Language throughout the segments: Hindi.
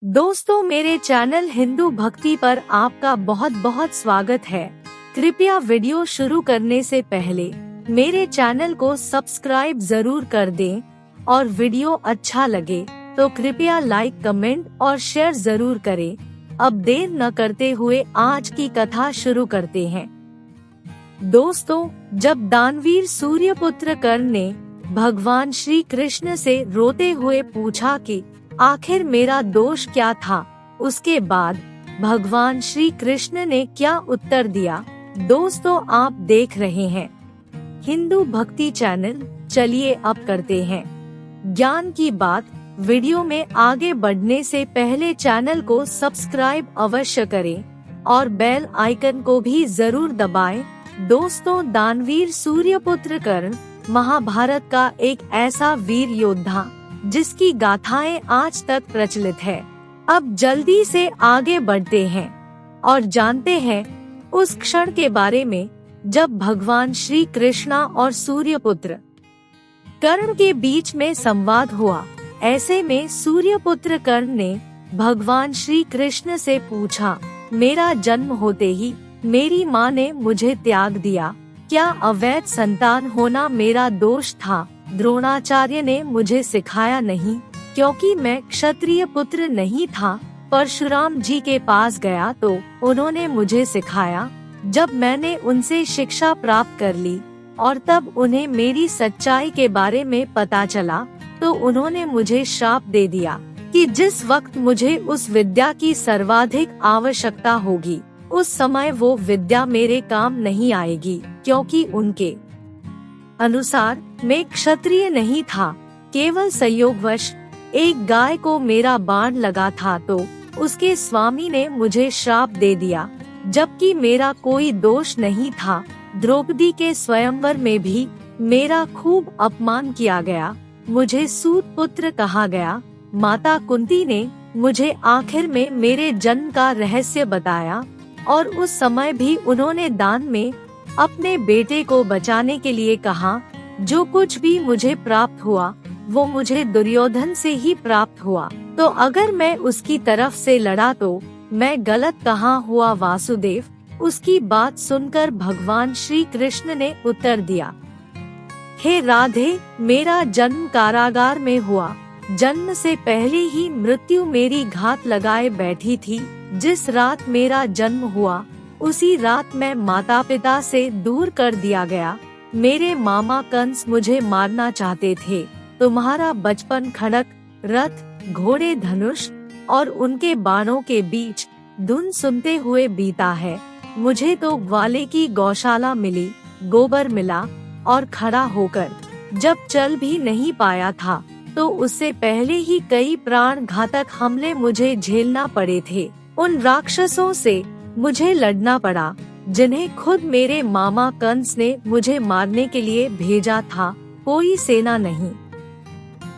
दोस्तों, मेरे चैनल हिंदू भक्ति पर आपका बहुत बहुत स्वागत है। कृपया वीडियो शुरू करने से पहले मेरे चैनल को सब्सक्राइब जरूर कर दें और वीडियो अच्छा लगे तो कृपया लाइक, कमेंट और शेयर जरूर करें। अब देर न करते हुए आज की कथा शुरू करते हैं। दोस्तों, जब दानवीर सूर्यपुत्र कर्ण ने भगवान श्री कृष्ण से रोते हुए पूछा कि आखिर मेरा दोष क्या था, उसके बाद भगवान श्री कृष्ण ने क्या उत्तर दिया, दोस्तों आप देख रहे हैं हिंदू भक्ति चैनल। चलिए अब करते हैं ज्ञान की बात। वीडियो में आगे बढ़ने से पहले चैनल को सब्सक्राइब अवश्य करें और बेल आइकन को भी जरूर दबाएं। दोस्तों, दानवीर सूर्यपुत्र कर्ण महाभारत का एक ऐसा वीर योद्धा जिसकी गाथाएं आज तक प्रचलित है। अब जल्दी से आगे बढ़ते हैं और जानते हैं उस क्षण के बारे में जब भगवान श्री कृष्णा और सूर्यपुत्र कर्ण के बीच में संवाद हुआ। ऐसे में सूर्यपुत्र कर्ण ने भगवान श्री कृष्ण से पूछा, मेरा जन्म होते ही मेरी माँ ने मुझे त्याग दिया, क्या अवैध संतान होना मेरा दोष था? द्रोणाचार्य ने मुझे सिखाया नहीं, क्योंकि मैं क्षत्रिय पुत्र नहीं था। परशुराम जी के पास गया तो उन्होंने मुझे सिखाया। जब मैंने उनसे शिक्षा प्राप्त कर ली और तब उन्हें मेरी सच्चाई के बारे में पता चला तो उन्होंने मुझे श्राप दे दिया कि जिस वक्त मुझे उस विद्या की सर्वाधिक आवश्यकता होगी उस समय वो विद्या मेरे काम नहीं आएगी, क्योंकि उनके अनुसार मैं क्षत्रिय नहीं था। केवल संयोगवश एक गाय को मेरा बाण लगा था तो उसके स्वामी ने मुझे श्राप दे दिया, जबकि मेरा कोई दोष नहीं था। द्रौपदी के स्वयंवर में भी मेरा खूब अपमान किया गया, मुझे सूत पुत्र कहा गया। माता कुंती ने मुझे आखिर में मेरे जन्म का रहस्य बताया और उस समय भी उन्होंने दान में अपने बेटे को बचाने के लिए कहा। जो कुछ भी मुझे प्राप्त हुआ वो मुझे दुर्योधन से ही प्राप्त हुआ, तो अगर मैं उसकी तरफ से लड़ा तो मैं गलत कहाँ हुआ वासुदेव? उसकी बात सुनकर भगवान श्री कृष्ण ने उत्तर दिया, हे राधे, मेरा जन्म कारागार में हुआ। जन्म से पहले ही मृत्यु मेरी घात लगाए बैठी थी। जिस रात मेरा जन्म हुआ उसी रात मैं माता पिता से दूर कर दिया गया। मेरे मामा कंस मुझे मारना चाहते थे। तुम्हारा बचपन खड़क, रथ, घोड़े, धनुष और उनके बाणों के बीच धुन सुनते हुए बीता है। मुझे तो ग्वाले की गौशाला मिली, गोबर मिला और खड़ा होकर जब चल भी नहीं पाया था तो उससे पहले ही कई प्राण घातक हमले मुझे झेलना पड़े थे। उन राक्षसों से मुझे लड़ना पड़ा जिन्हें खुद मेरे मामा कंस ने मुझे मारने के लिए भेजा था। कोई सेना नहीं,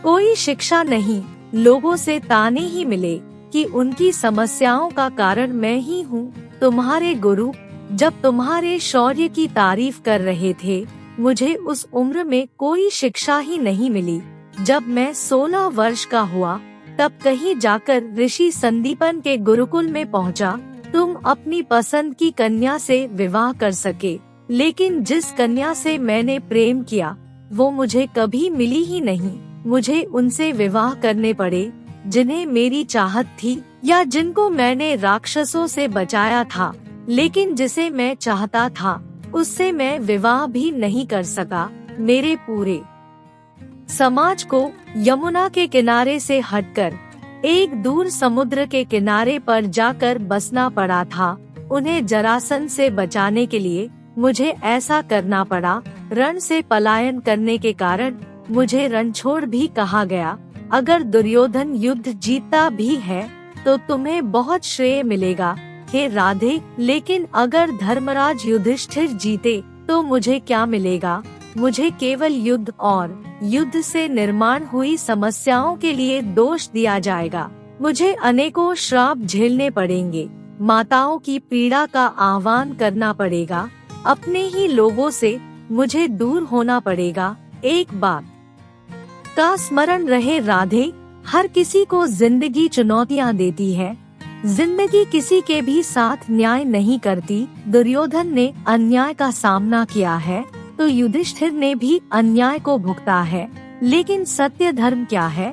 कोई शिक्षा नहीं, लोगों से ताने ही मिले कि उनकी समस्याओं का कारण मैं ही हूँ। तुम्हारे गुरु जब तुम्हारे शौर्य की तारीफ कर रहे थे, मुझे उस उम्र में कोई शिक्षा ही नहीं मिली। जब मैं 16 वर्ष का हुआ तब कहीं जाकर ऋषि संदीपन के गुरुकुल में पहुँचा। तुम अपनी पसंद की कन्या से विवाह कर सके, लेकिन जिस कन्या से मैंने प्रेम किया वो मुझे कभी मिली ही नहीं। मुझे उनसे विवाह करने पड़े जिन्हें मेरी चाहत थी या जिनको मैंने राक्षसों से बचाया था, लेकिन जिसे मैं चाहता था उससे मैं विवाह भी नहीं कर सका। मेरे पूरे समाज को यमुना के किनारे से हटकर एक दूर समुद्र के किनारे पर जाकर बसना पड़ा था। उन्हें जरासंध से बचाने के लिए मुझे ऐसा करना पड़ा। रण से पलायन करने के कारण मुझे रणछोड़ भी कहा गया। अगर दुर्योधन युद्ध जीतता भी है तो तुम्हें बहुत श्रेय मिलेगा, हे राधे, लेकिन अगर धर्मराज युधिष्ठिर जीते तो मुझे क्या मिलेगा? मुझे केवल युद्ध और युद्ध से निर्माण हुई समस्याओं के लिए दोष दिया जाएगा। मुझे अनेकों श्राप झेलने पड़ेंगे। माताओं की पीड़ा का आह्वान करना पड़ेगा। अपने ही लोगों से मुझे दूर होना पड़ेगा। एक बात का स्मरण रहे राधे, हर किसी को जिंदगी चुनौतियाँ देती है। जिंदगी किसी के भी साथ न्याय नहीं करती। दुर्योधन ने अन्याय का सामना किया है तो युधिष्ठिर ने भी अन्याय को भुगता है। लेकिन सत्य धर्म क्या है,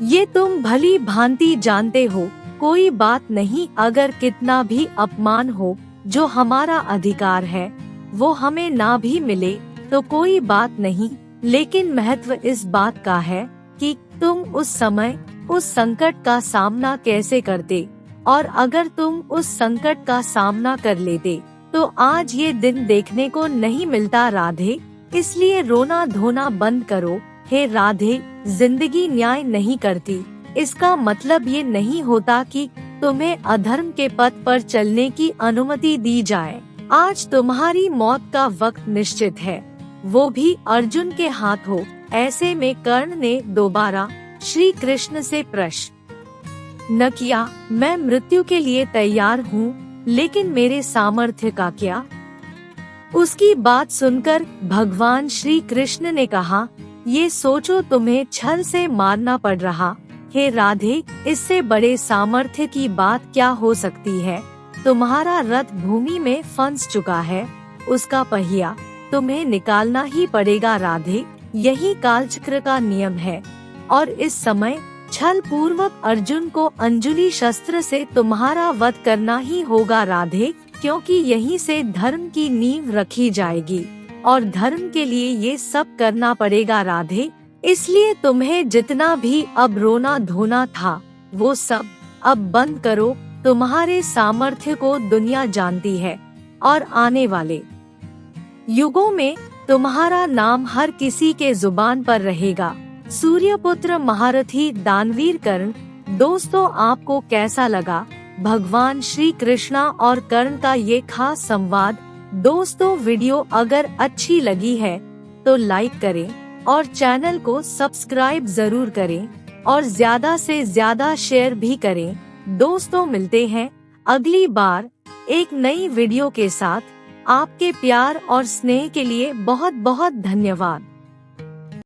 ये तुम भली भांति जानते हो। कोई बात नहीं, अगर कितना भी अपमान हो, जो हमारा अधिकार है वो हमें ना भी मिले तो कोई बात नहीं, लेकिन महत्व इस बात का है कि तुम उस समय उस संकट का सामना कैसे करते, और अगर तुम उस संकट का सामना कर लेते तो आज ये दिन देखने को नहीं मिलता राधे। इसलिए रोना धोना बंद करो। हे राधे, जिंदगी न्याय नहीं करती। इसका मतलब ये नहीं होता कि तुम्हें अधर्म के पथ पर चलने की अनुमति दी जाए। आज तुम्हारी मौत का वक्त निश्चित है, वो भी अर्जुन के हाथों। ऐसे में कर्ण ने दोबारा श्री कृष्ण से प्रश्न न किया, मैं मृत्यु के लिए तैयार हूँ, लेकिन मेरे सामर्थ्य का क्या? उसकी बात सुनकर भगवान श्री कृष्ण ने कहा, ये सोचो तुम्हें छल से मारना पड़ रहा। हे राधे, इससे बड़े सामर्थ्य की बात क्या हो सकती है? तुम्हारा रथ भूमि में फंस चुका है, उसका पहिया तुम्हें निकालना ही पड़ेगा राधे। यही कालचक्र का नियम है। और इस समय छल पूर्वक अर्जुन को अंजलि शस्त्र से तुम्हारा वध करना ही होगा राधे, क्योंकि यहीं से धर्म की नींव रखी जाएगी और धर्म के लिए ये सब करना पड़ेगा राधे। इसलिए तुम्हें जितना भी अब रोना धोना था वो सब अब बंद करो। तुम्हारे सामर्थ्य को दुनिया जानती है और आने वाले युगों में तुम्हारा नाम हर किसी के जुबान पर रहेगा। सूर्यपुत्र महारथी दानवीर कर्ण। दोस्तों, आपको कैसा लगा भगवान श्री कृष्णा और कर्ण का ये खास संवाद? दोस्तों, वीडियो अगर अच्छी लगी है तो लाइक करें और चैनल को सब्सक्राइब जरूर करें और ज्यादा से ज्यादा शेयर भी करें। दोस्तों, मिलते हैं अगली बार एक नई वीडियो के साथ। आपके प्यार और स्नेह के लिए बहुत बहुत धन्यवाद।